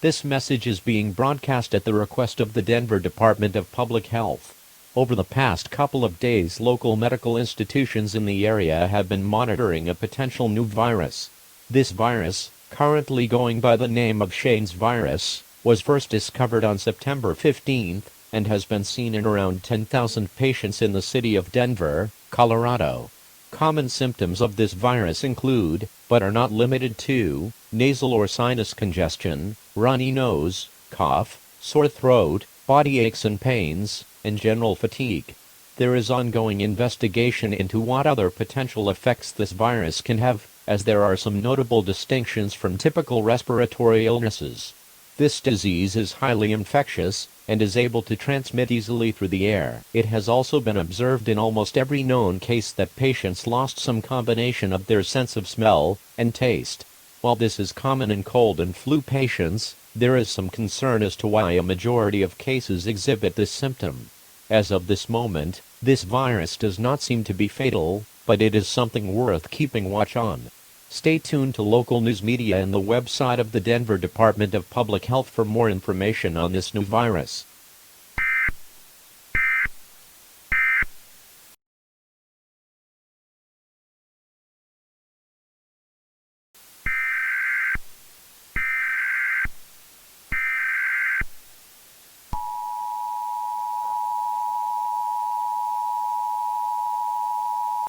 This message is being broadcast at the request of the Denver Department of Public Health. Over the past couple of days, local medical institutions in the area have been monitoring a potential new virus. This virus, currently going by the name of Shane's virus, was first discovered on September 15th and has been seen in around 10,000 patients in the city of Denver, Colorado. Common symptoms of this virus include, but are not limited to, nasal or sinus congestion, runny nose, cough, sore throat, body aches and pains, and general fatigue. There is ongoing investigation into what other potential effects this virus can have, as there are some notable distinctions from typical respiratory illnesses. This disease is highly infectious and is able to transmit easily through the air. It has also been observed in almost every known case that patients lost some combination of their sense of smell and taste. While this is common in cold and flu patients, there is some concern as to why a majority of cases exhibit this symptom. As of this moment, this virus does not seem to be fatal, but it is something worth keeping watch on. Stay tuned to local news media and the website of the Denver Department of Public Health for more information on this new virus.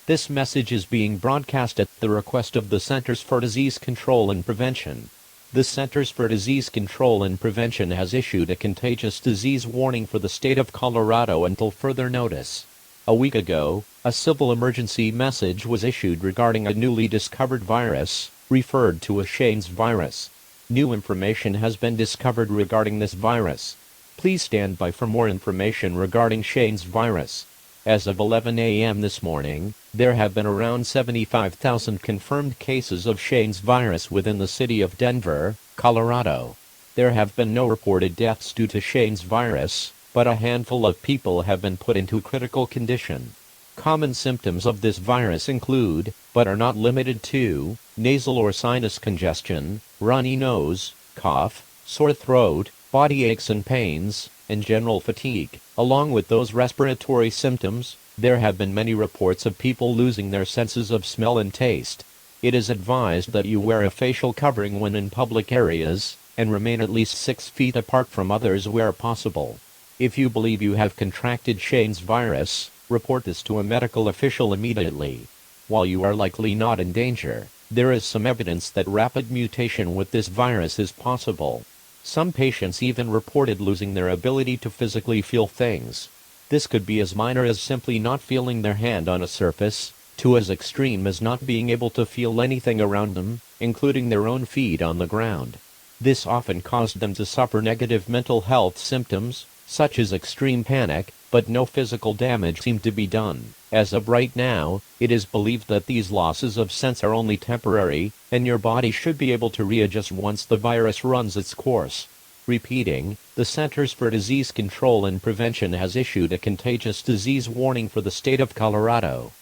This message is being broadcast at the request of the Centers for Disease Control and Prevention. The Centers for Disease Control and Prevention has issued a contagious disease warning for the state of Colorado until further notice. A week ago, a civil emergency message was issued regarding a newly discovered virus, referred to as Shane's virus. New information has been discovered regarding this virus. Please stand by for more information regarding Shane's virus. As of 11 a.m. this morning, there have been around 75,000 confirmed cases of Shane's virus within the city of Denver, Colorado. There have been no reported deaths due to Shane's virus, but a handful of people have been put into critical condition. Common symptoms of this virus include, but are not limited to, nasal or sinus congestion, runny nose, cough, sore throat, body aches and pains, and general fatigue. Along with those respiratory symptoms, there have been many reports of people losing their senses of smell and taste. It is advised that you wear a facial covering when in public areas, and remain at least 6 feet apart from others where possible. If you believe you have contracted Shane's virus, report this to a medical official immediately. While you are likely not in danger, there is some evidence that rapid mutation with this virus is possible. Some patients even reported losing their ability to physically feel things. This could be as minor as simply not feeling their hand on a surface, to as extreme as not being able to feel anything around them, including their own feet on the ground. This often caused them to suffer negative mental health symptoms, such as extreme panic, but no physical damage seemed to be done. As of right now, it is believed that these losses of sense are only temporary, and your body should be able to readjust once the virus runs its course. Repeating, the Centers for Disease Control and Prevention has issued a contagious disease warning for the state of Colorado.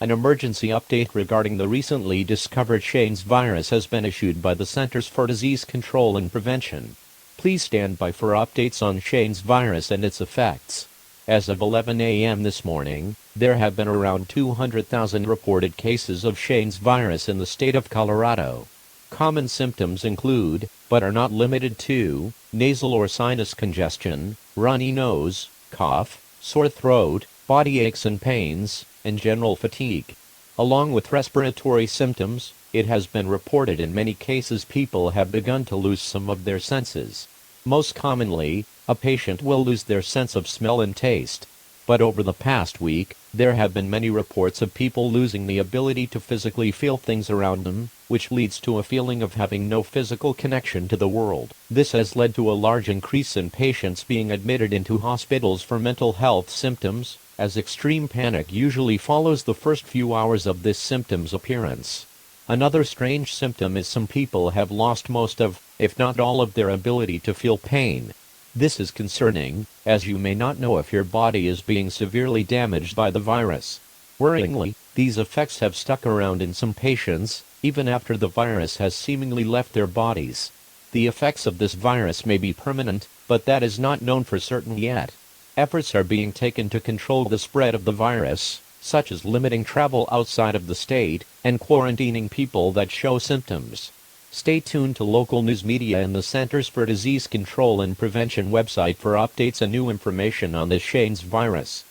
An emergency update regarding the recently discovered Shane's virus has been issued by the Centers for Disease Control and Prevention. Please stand by for updates on Shane's virus and its effects. As of 11 a.m. this morning, there have been around 200,000 reported cases of Shane's virus in the state of Colorado. Common symptoms include, but are not limited to, nasal or sinus congestion, runny nose, cough, sore throat, body aches and pains, and general fatigue. Along with respiratory symptoms, it has been reported in many cases people have begun to lose some of their senses. Most commonly, a patient will lose their sense of smell and taste. But over the past week, there have been many reports of people losing the ability to physically feel things around them, which leads to a feeling of having no physical connection to the world. This has led to a large increase in patients being admitted into hospitals for mental health symptoms, as extreme panic usually follows the first few hours of this symptom's appearance. Another strange symptom is some people have lost most of, if not all of their ability to feel pain. This is concerning, as you may not know if your body is being severely damaged by the virus. Worryingly, these effects have stuck around in some patients, even after the virus has seemingly left their bodies. The effects of this virus may be permanent, but that is not known for certain yet. Efforts are being taken to control the spread of the virus, such as limiting travel outside of the state, and quarantining people that show symptoms. Stay tuned to local news media and the Centers for Disease Control and Prevention website for updates and new information on this Shane's virus.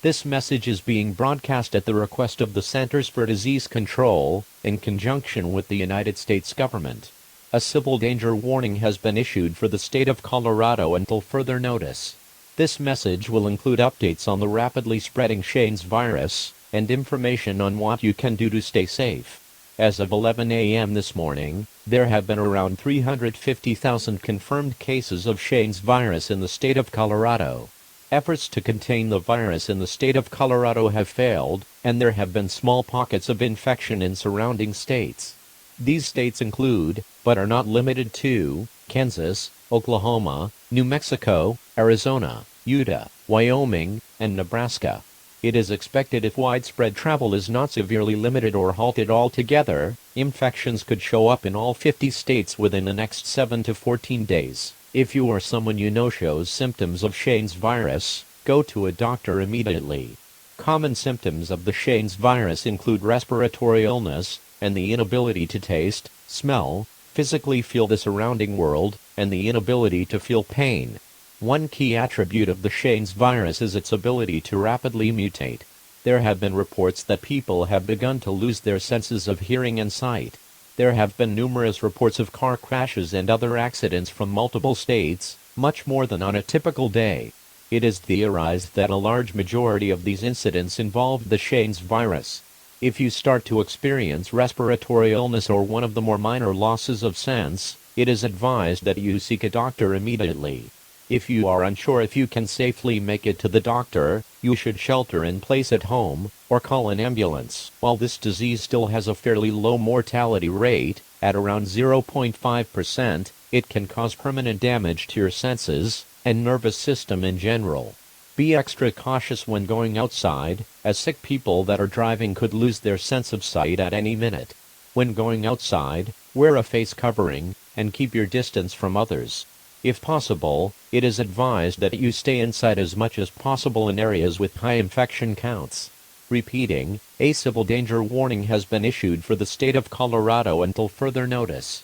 This message is being broadcast at the request of the Centers for Disease Control, in conjunction with the United States government. A civil danger warning has been issued for the state of Colorado until further notice. This message will include updates on the rapidly spreading Shane's virus, and information on what you can do to stay safe. As of 11 a.m. this morning, there have been around 350,000 confirmed cases of Shane's virus in the state of Colorado. Efforts to contain the virus in the state of Colorado have failed, and there have been small pockets of infection in surrounding states. These states include, but are not limited to, Kansas, Oklahoma, New Mexico, Arizona, Utah, Wyoming, and Nebraska. It is expected if widespread travel is not severely limited or halted altogether, infections could show up in all 50 states within the next 7 to 14 days. If you or someone you know shows symptoms of Shane's virus, go to a doctor immediately. Common symptoms of the Shane's virus include respiratory illness, and the inability to taste, smell, physically feel the surrounding world, and the inability to feel pain. One key attribute of the Shane's virus is its ability to rapidly mutate. There have been reports that people have begun to lose their senses of hearing and sight. There have been numerous reports of car crashes and other accidents from multiple states, much more than on a typical day. It is theorized that a large majority of these incidents involved the Shane's virus. If you start to experience respiratory illness or one of the more minor losses of sense, it is advised that you seek a doctor immediately. If you are unsure if you can safely make it to the doctor, you should shelter in place at home, or call an ambulance. While this disease still has a fairly low mortality rate, at around 0.5%, it can cause permanent damage to your senses, and nervous system in general. Be extra cautious when going outside, as sick people that are driving could lose their sense of sight at any minute. When going outside, wear a face covering, and keep your distance from others. If possible, it is advised that you stay inside as much as possible in areas with high infection counts. Repeating, a civil danger warning has been issued for the state of Colorado until further notice.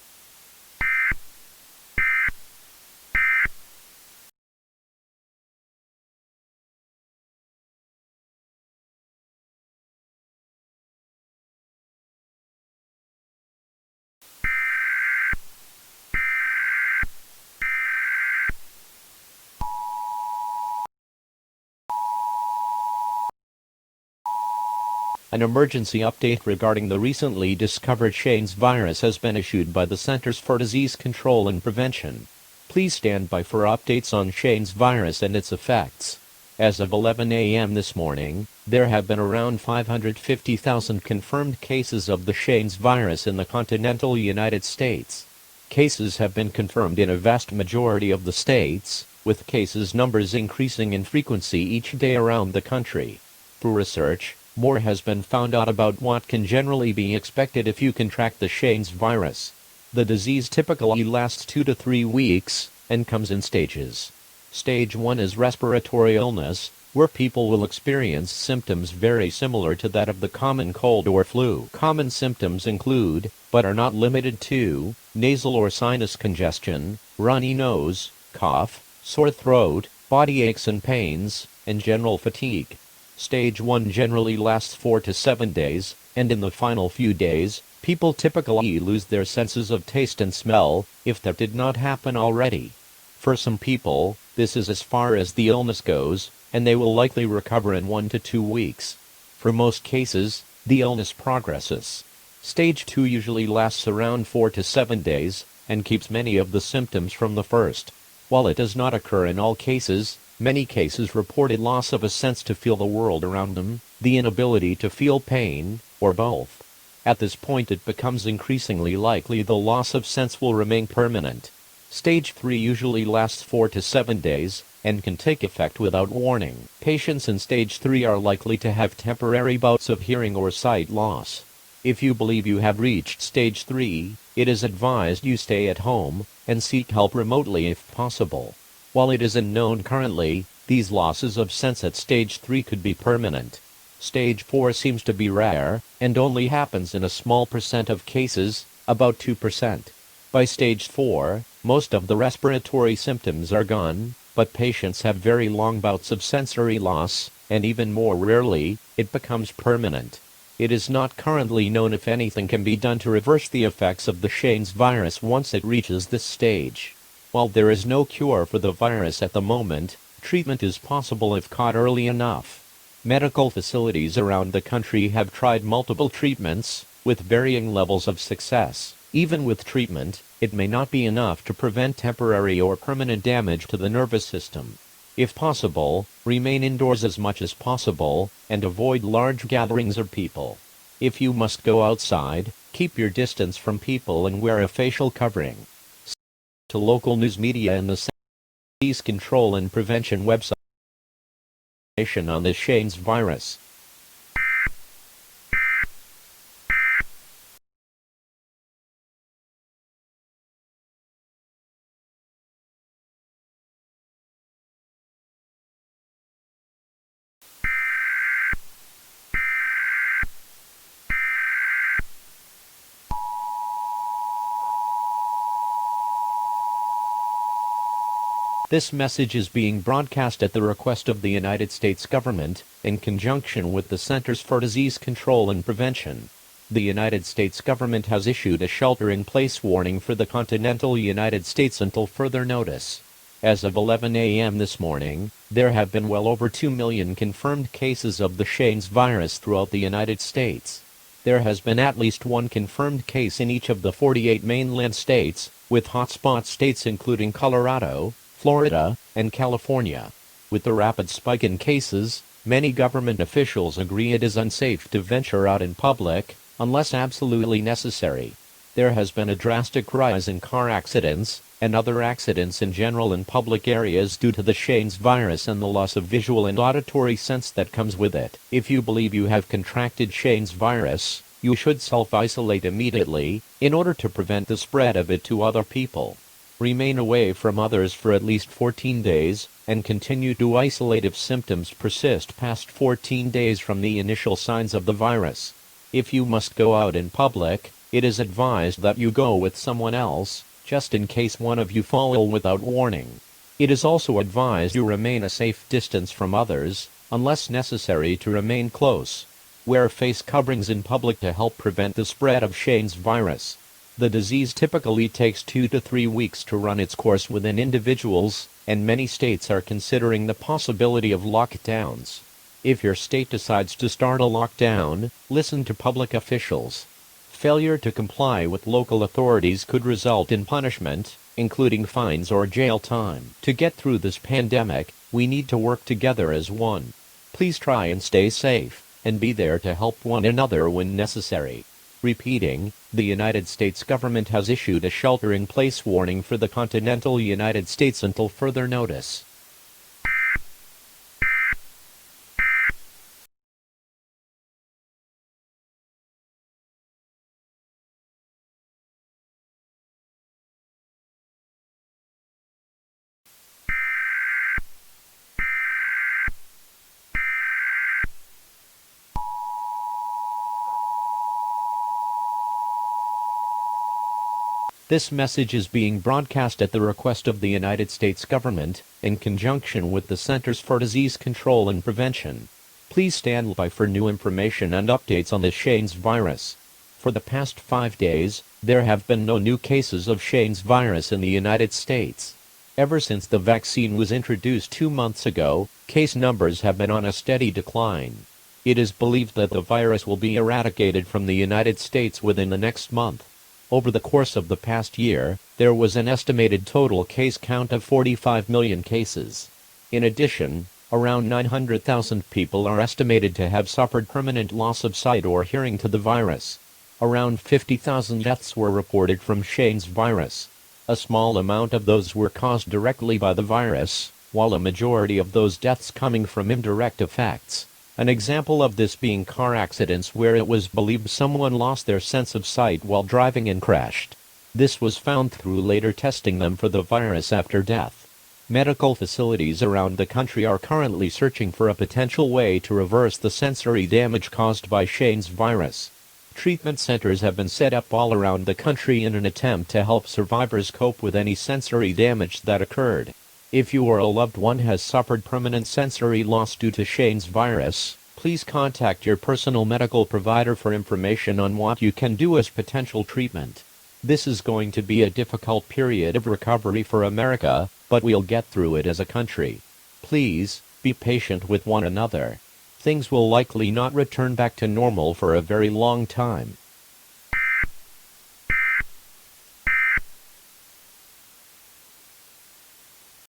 An emergency update regarding the recently discovered Shane's virus has been issued by the Centers for Disease Control and Prevention. Please stand by for updates on Shane's virus and its effects. As of 11 a.m. this morning, there have been around 550,000 confirmed cases of the Shane's virus in the continental United States. Cases have been confirmed in a vast majority of the states, with cases numbers increasing in frequency each day around the country. Through research, more has been found out about what can generally be expected if you contract the Shane's virus. The disease typically lasts 2 to 3 weeks, and comes in stages. Stage 1 is respiratory illness, where people will experience symptoms very similar to that of the common cold or flu. Common symptoms include, but are not limited to, nasal or sinus congestion, runny nose, cough, sore throat, body aches and pains, and general fatigue. Stage 1 generally lasts 4 to 7 days, and in the final few days, people typically lose their senses of taste and smell, if that did not happen already. For some people, this is as far as the illness goes, and they will likely recover in 1 to 2 weeks. For most cases, the illness progresses. Stage 2 usually lasts around 4 to 7 days, and keeps many of the symptoms from the first. While it does not occur in all cases, many cases report a loss of a sense to feel the world around them, the inability to feel pain, or both. At this point it becomes increasingly likely the loss of sense will remain permanent. Stage 3 usually lasts 4 to 7 days, and can take effect without warning. Patients in Stage 3 are likely to have temporary bouts of hearing or sight loss. If you believe you have reached Stage 3, it is advised you stay at home, and seek help remotely if possible. While it is unknown currently, these losses of sense at Stage 3 could be permanent. Stage 4 seems to be rare, and only happens in a small percent of cases, about 2%. By Stage 4, most of the respiratory symptoms are gone, but patients have very long bouts of sensory loss, and even more rarely, it becomes permanent. It is not currently known if anything can be done to reverse the effects of the Shane's virus once it reaches this stage. While there is no cure for the virus at the moment, treatment is possible if caught early enough. Medical facilities around the country have tried multiple treatments, with varying levels of success. Even with treatment, it may not be enough to prevent temporary or permanent damage to the nervous system. If possible, remain indoors as much as possible, and avoid large gatherings of people. If you must go outside, keep your distance from people and wear a facial covering. To local news media and the Disease Control and Prevention website on the Shane's virus. This message is being broadcast at the request of the United States government, in conjunction with the Centers for Disease Control and Prevention. The United States government has issued a shelter-in-place warning for the continental United States until further notice. As of 11 a.m. this morning, there have been well over 2 million confirmed cases of the Shane's virus throughout the United States. There has been at least one confirmed case in each of the 48 mainland states, with hotspot states including Colorado, Florida, and California. With the rapid spike in cases, many government officials agree it is unsafe to venture out in public, unless absolutely necessary. There has been a drastic rise in car accidents, and other accidents in general in public areas due to the Shane's virus and the loss of visual and auditory sense that comes with it. If you believe you have contracted Shane's virus, you should self-isolate immediately, in order to prevent the spread of it to other people. Remain away from others for at least 14 days, and continue to isolate if symptoms persist past 14 days from the initial signs of the virus. If you must go out in public, it is advised that you go with someone else, just in case one of you fall ill without warning. It is also advised you remain a safe distance from others, unless necessary to remain close. Wear face coverings in public to help prevent the spread of Shane's virus. The disease typically takes 2 to 3 weeks to run its course within individuals, and many states are considering the possibility of lockdowns. If your state decides to start a lockdown, listen to public officials. Failure to comply with local authorities could result in punishment, including fines or jail time. To get through this pandemic, we need to work together as one. Please try and stay safe, and be there to help one another when necessary. Repeating, the United States government has issued a shelter-in-place warning for the continental United States until further notice. This message is being broadcast at the request of the United States government, in conjunction with the Centers for Disease Control and Prevention. Please stand by for new information and updates on the Shane's virus. For the past 5 days, there have been no new cases of Shane's virus in the United States. Ever since the vaccine was introduced 2 months ago, case numbers have been on a steady decline. It is believed that the virus will be eradicated from the United States within the next month. Over the course of the past year, there was an estimated total case count of 45 million cases. In addition, around 900,000 people are estimated to have suffered permanent loss of sight or hearing to the virus. Around 50,000 deaths were reported from Shane's virus. A small amount of those were caused directly by the virus, while a majority of those deaths coming from indirect effects. An example of this being car accidents where it was believed someone lost their sense of sight while driving and crashed. This was found through later testing them for the virus after death. Medical facilities around the country are currently searching for a potential way to reverse the sensory damage caused by Shane's virus. Treatment centers have been set up all around the country in an attempt to help survivors cope with any sensory damage that occurred. If you or a loved one has suffered permanent sensory loss due to Shane's virus, please contact your personal medical provider for information on what you can do as potential treatment. This is going to be a difficult period of recovery for America, but we'll get through it as a country. Please, be patient with one another. Things will likely not return back to normal for a very long time.